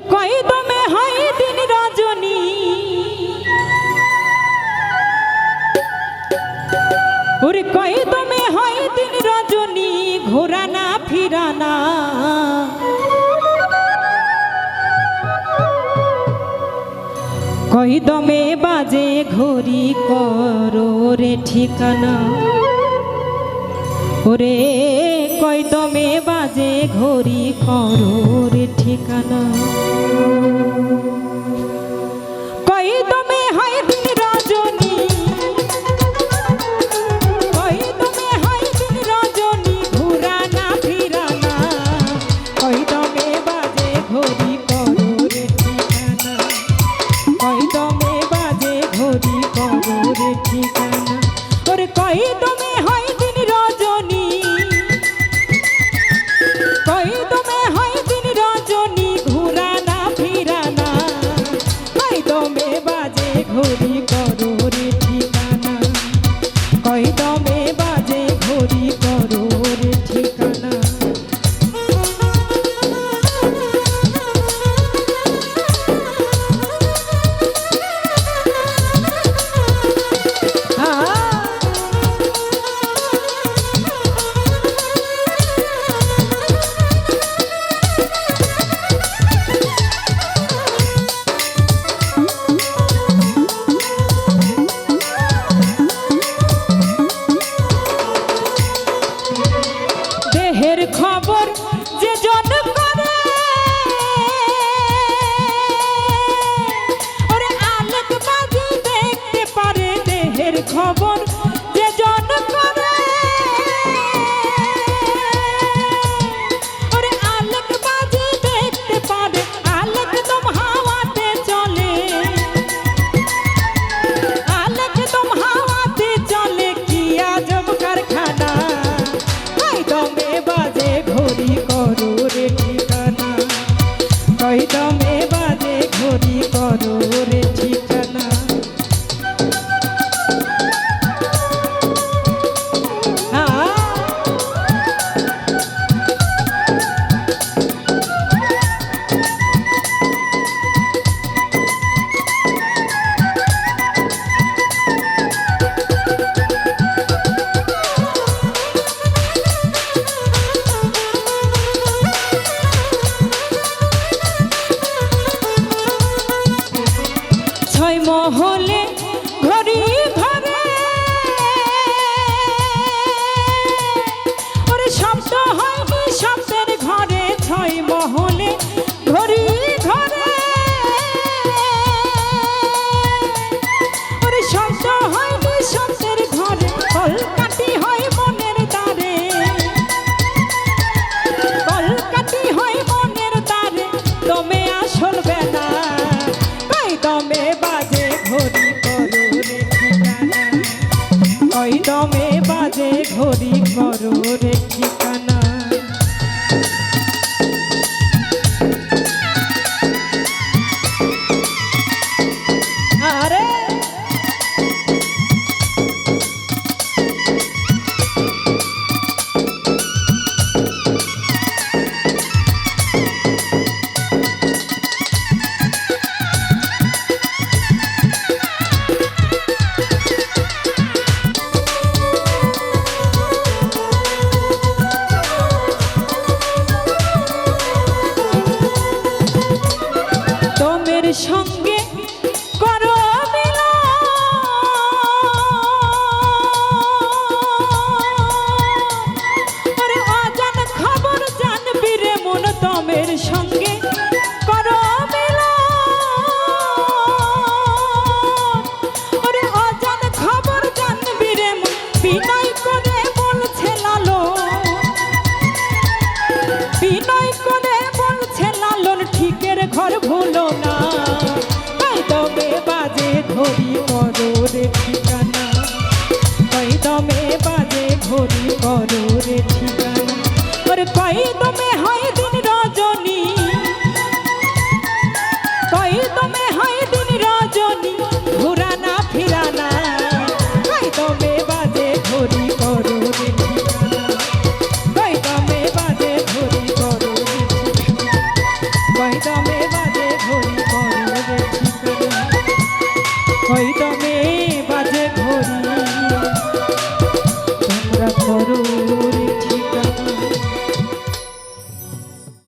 কই দমে হয় দিন রজনী ওরে কই দমে হয় দিন রজনী ঘোরানা ফিরানা কই দমে বাজে ঘড়ি করো রে ঠিকানা ওরে কই দমে বাজে ঘড়ি করো রে ঠিকানা কই দমে হয় দিন রজনী কই দমে হয় দিন রজনী ঘুরানা ফিরানা কই দমে বাজে ঘড়ি করো রে ঠিকানা কই দমে বাজে ঘড়ি করো রে ঠিকানা ওরে কই দমে হয় দিন রজনী কই দমে হয় দিন রজনী ঘুরানা ফিরানা কই দমে বাজে ঘড়ি করো রে ঠিকানা কই দমে বাজে ঘড়ি করো রে ঠিকানা দেহের খবর যে জন করে ওরে আলোক বাজি দেখতে পারে দেহের খবর যে জন করে ওরে আলোক বাজি দেখতে পারে আলোক দম হাওয়াতে চলে আলোক দম হাওয়াতে চলে কি আজব কারখানা কই দমে বাজে ঘড়ি করো রে ঠিকানা কই দমে বাজে ঘড়ি করো রে ঠিকানা ছয় মহলে ঘড়ি ঘরে ওরে শব্দ হয়নি শব্দের ঘরে ছয় মহলে ঘড়ি ঘরে ওরে শব্দ হয়নি শব্দের ঘরে কলকাতি হয় মনের দ্বারে কলকাতি হয় মনের দ্বারে দমে আসল বেলা কই দমে বাজে ঘড়ি করো রে ঠিকানা কই দমে বাজে ঘড়ি করো রে ঠিকানা আরে দমের সঙ্গে করো মিলন ওরে অজান খবর জানবি রে মন দমের সঙ্গে করো মিলন ওরে অজান খবর জানবি রে মন বিনয় করে বলছে লালন বিনয় করে বলছে লালন ঠিকের ঘর ভুলো না কই দমে বাজে ঘড়ি করো রে ঠিকানা কই দমে বাজে ঘড়ি করো রে ঠিকানা ওরে কই দমে হয় দিন রজনী কই দমে হয় দিন রজনী ঘুরানা ফিরানা কই দমে বাজে ঘড়ি করো রে ঠিকানা কই দমে বাজে ঘড়ি করো রে ঠিকানা কই দমে বাজে করো